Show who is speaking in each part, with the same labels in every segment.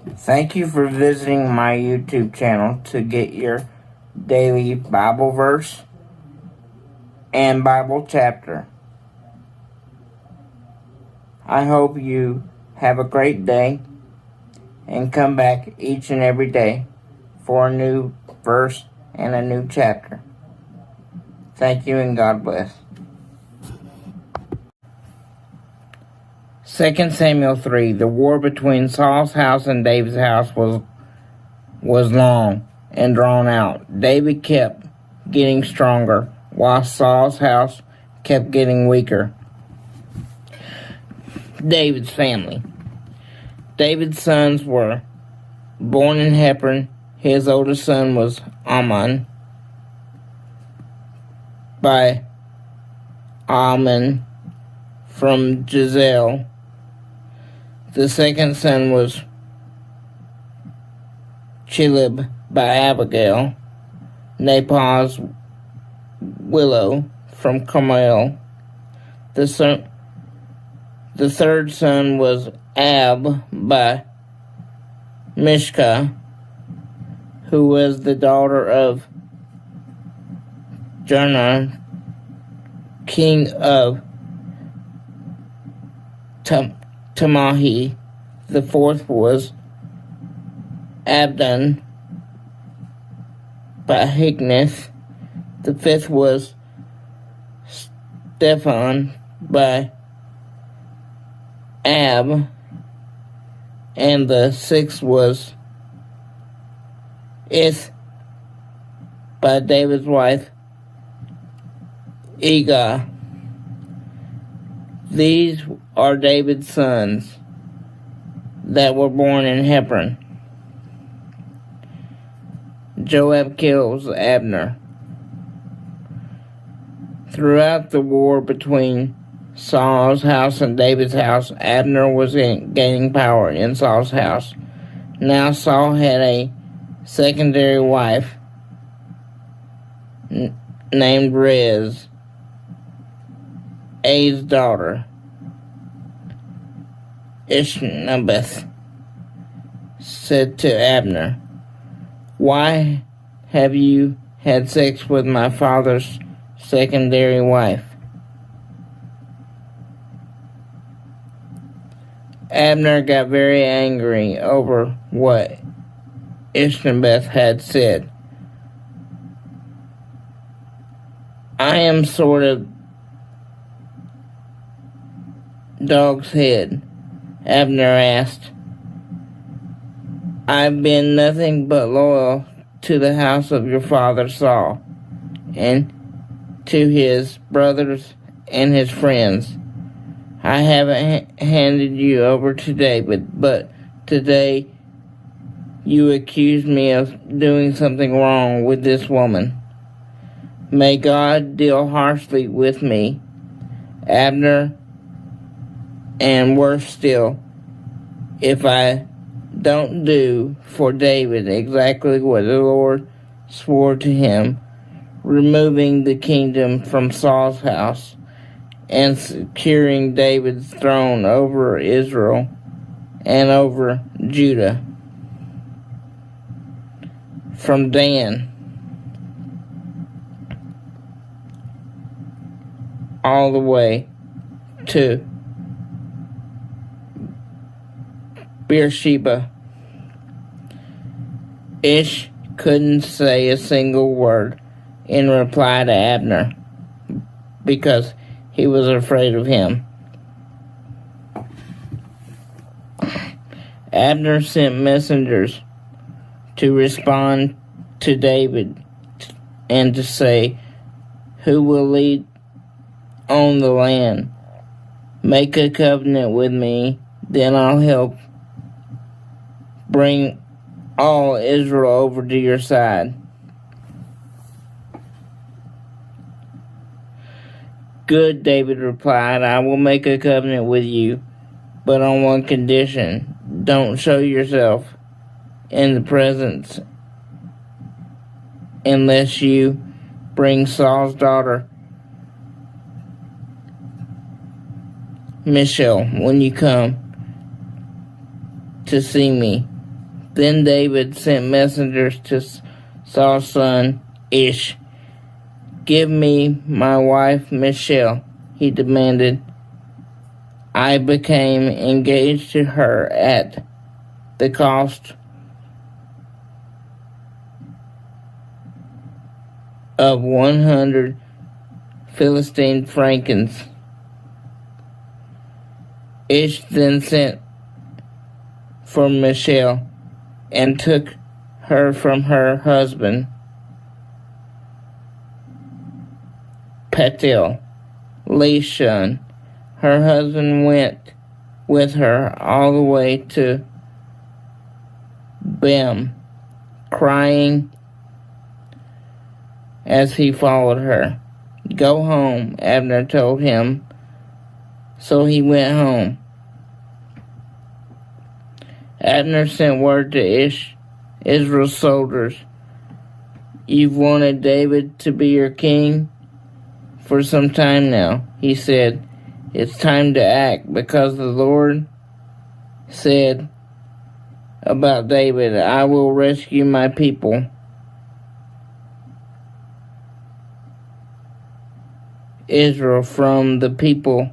Speaker 1: Thank you for visiting my YouTube channel to get your daily Bible verse and Bible chapter. I hope you have a great day and come back each and every day for a new verse and a new chapter. Thank you and God bless. 2 Samuel 3. The war between Saul's house and David's house was long and drawn out. David kept getting stronger, while Saul's house kept getting weaker. David's family. David's sons were born in Hebron. His oldest son was Amnon by Amnon from Jezreel. The second son was Chileab by Abigail, Nabal's widow from Carmel. The third son was by Maacah, who was the daughter of Geshur, king of Talmai. The fourth was Abdon by Haggith. The fifth was Stephan by and the sixth was by David's wife Eglah. These are David's sons that were born in Hebron. Joab kills Abner. Throughout the war between Saul's house and David's house, Abner was gaining power in Saul's house. Now Saul had a secondary wife named Rez's daughter. Ishmael said to Abner, "Why have you had sex with my father's secondary wife?" Abner got very angry over what Ishmael had said. "I am sort of dog's head," Abner asked. "I've been nothing but loyal to the house of your father Saul, and to his brothers and his friends. I haven't handed you over to David, but today you accuse me of doing something wrong with this woman. May God deal harshly with me, Abner, and worse still, if I don't do for David exactly what the Lord swore to him, removing the kingdom from Saul's house and securing David's throne over Israel and over Judah. From Dan all the way to Beersheba. Ish couldn't say a single word in reply to Abner because he was afraid of him. Abner sent messengers to respond to David and to say, "Who will lead on the land? Make a covenant with me, then I'll help bring all Israel over to your side." "Good," David replied, "I will make a covenant with you, but on one condition. Don't show yourself in the presence unless you bring Saul's daughter Michal when you come to see me Then David sent messengers to Saul's son Ish. "Give me my wife Michal," he demanded. "I became engaged to her at the cost of 100 Philistine francs." Ish then sent for Michal and took her from her husband Patil, Lishon. Her husband went with her all the way to Bem, crying as he followed her. "Go home," Abner told him. So he went home. Abner sent word to Israel's soldiers, "You've wanted David to be your king for some time now," he said. "It's time to act, because the Lord said about David, 'I will rescue my people Israel from the people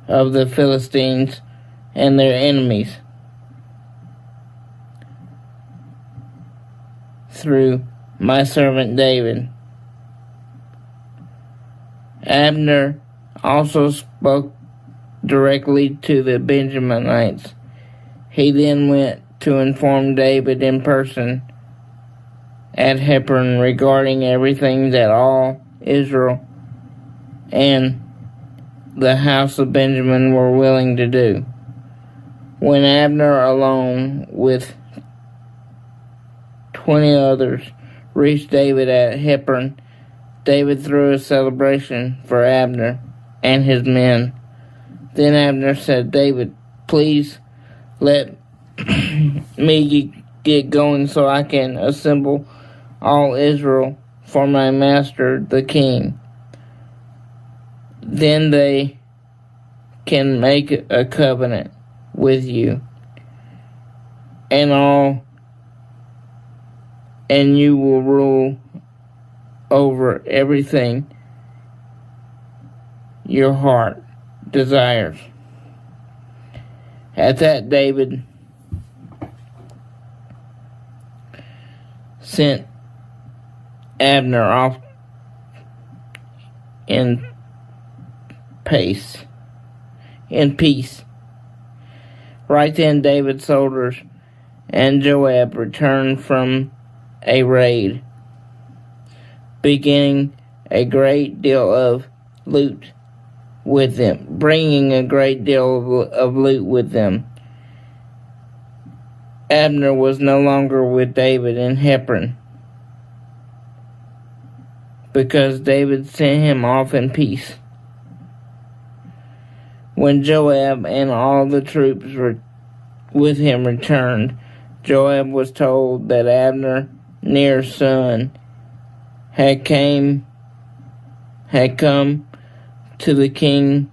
Speaker 1: of the Philistines and their enemies through my servant David.'" Abner also spoke directly to the Benjaminites. He then went to inform David in person at Hebron regarding everything that all Israel and the house of Benjamin were willing to do. When Abner, alone with 20 others, reached David at Hebron, David threw a celebration for Abner and his men. Then Abner said, "David, please let me get going so I can assemble all Israel for my master, the king. Then they can make a covenant with you and you will rule over everything your heart desires." At that, David sent Abner off in peace. Right then, David's soldiers and Joab returned from a raid, bringing a great deal of loot with them. Abner was no longer with David in Hebron, because David sent him off in peace. When Joab and all the troops with him returned, Joab was told that Abner, Ner's son, had come to the king,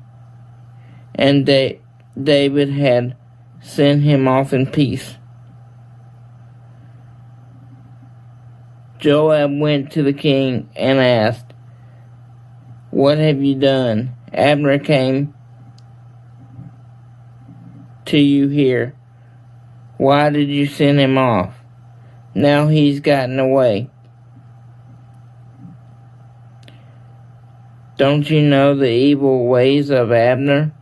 Speaker 1: and David had sent him off in peace. Joab went to the king and asked, "What have you done? Abner came to you here. Why did you send him off? Now he's gotten away. Don't you know the evil ways of Abner,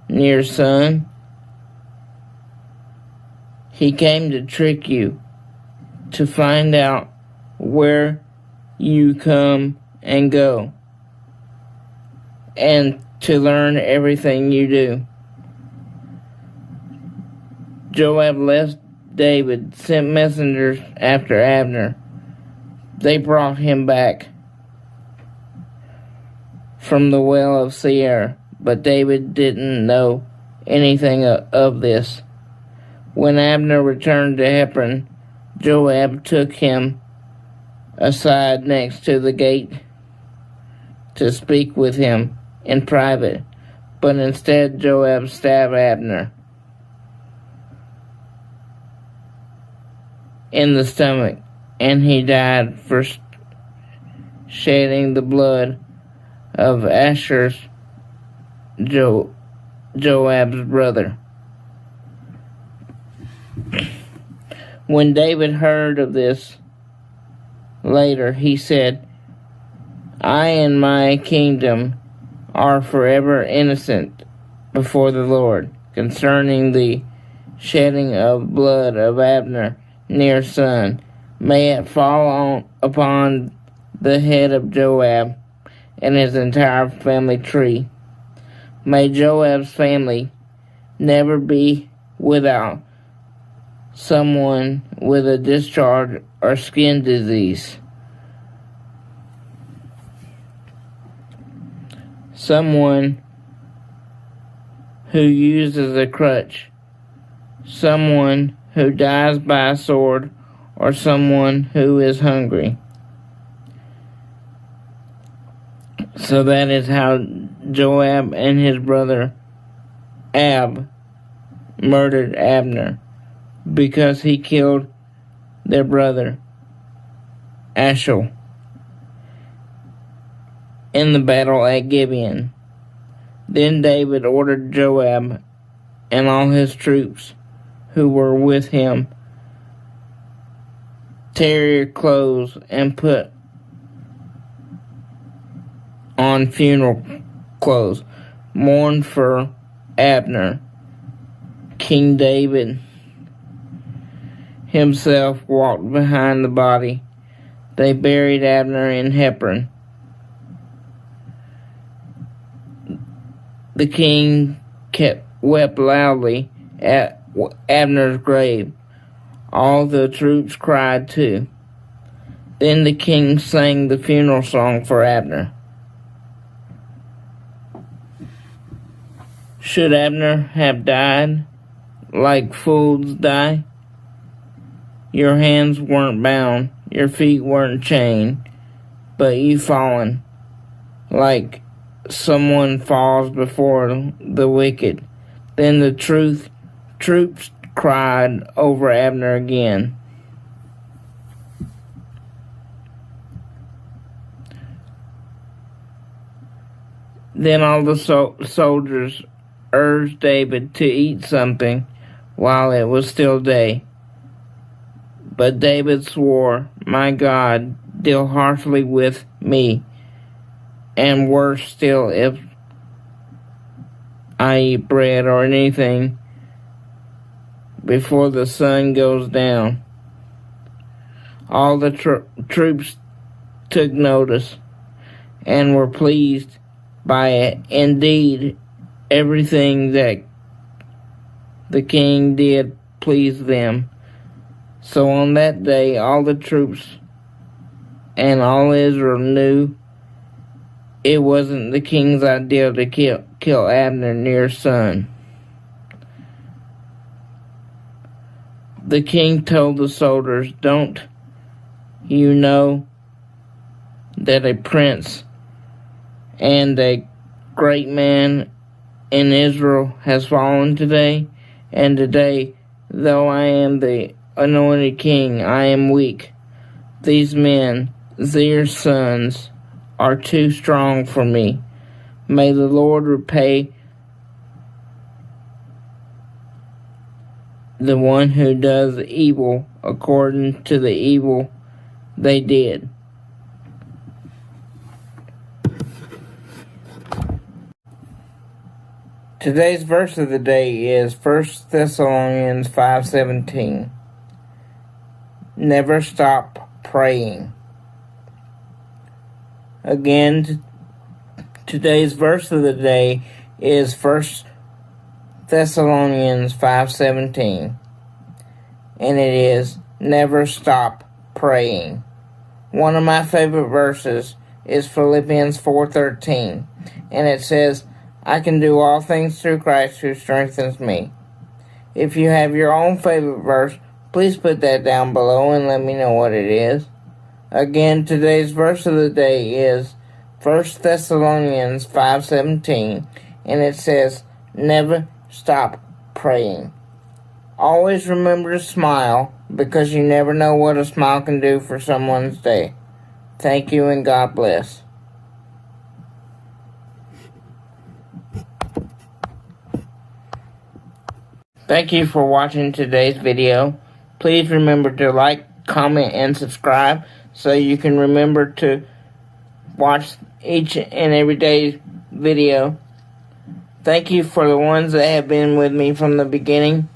Speaker 1: Ner's son? He came to trick you, to find out where you come and go, and to learn everything you do." Joab left David, sent messengers after Abner. They brought him back from the well of Seir, but David didn't know anything of this. When Abner returned to Hebron, Joab took him aside next to the gate to speak with him in private. but instead Joab stabbed Abner in the stomach, and he died for shedding the blood of Asher's Joab's brother. When David heard of this later, he said, I and my kingdom are forever innocent before the Lord concerning the shedding of blood of Abner, Ner's son. May it fall upon the head of Joab and his entire family tree. May Joab's family never be without someone with a discharge or skin disease. Someone who uses a crutch. Someone who dies by a sword, or someone who is hungry. So that is how Joab and his brother murdered Abner, because he killed their brother Ashel in the battle at Gibeon. Then David ordered Joab and all his troops who were with him, tear your clothes and put on funeral clothes. Mourn for Abner. King David himself walked behind the body. They buried Abner in Hebron. The king wept loudly at Abner's grave. All the troops cried too. Then the king sang the funeral song for Abner. Should Abner have died like fools die? Your hands weren't bound, your feet weren't chained, but you fallen like someone falls before the wicked. Then the troops cried over Abner again. Then all the soldiers urged David to eat something while it was still day. But David swore, my God, deal harshly with me, and worse still if I eat bread or anything before the sun goes down. All the troops took notice and were pleased by it. Indeed, everything that the king did pleased them. So on that day, all the troops and all Israel knew it wasn't the king's idea to kill Abner, Ner's son. The king told the soldiers, don't you know that a prince and a great man in Israel has fallen today? And today, though I am the anointed king, I am weak. These men, Zer's sons, are too strong for me. May the Lord repay the one who does evil according to the evil they did. Today's verse of the day is 1 Thessalonians 5:17. Never stop praying. Again, today's verse of the day is 1 Thessalonians 5:17, and it is, never stop praying. One of my favorite verses is Philippians 4:13, and it says, I can do all things through Christ who strengthens me. If you have your own favorite verse, please put that down below and let me know what it is. Again, today's verse of the day is 1 Thessalonians 5:17, and it says, never stop praying. Always remember to smile, because you never know what a smile can do for someone's day. Thank you, and God bless. Thank you for watching today's video. Please remember to like, comment, and subscribe so you can remember to watch each and every day's video. Thank you for the ones that have been with me from the beginning.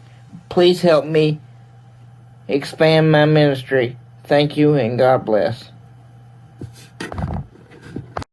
Speaker 1: Please help me expand my ministry. Thank you, and God bless.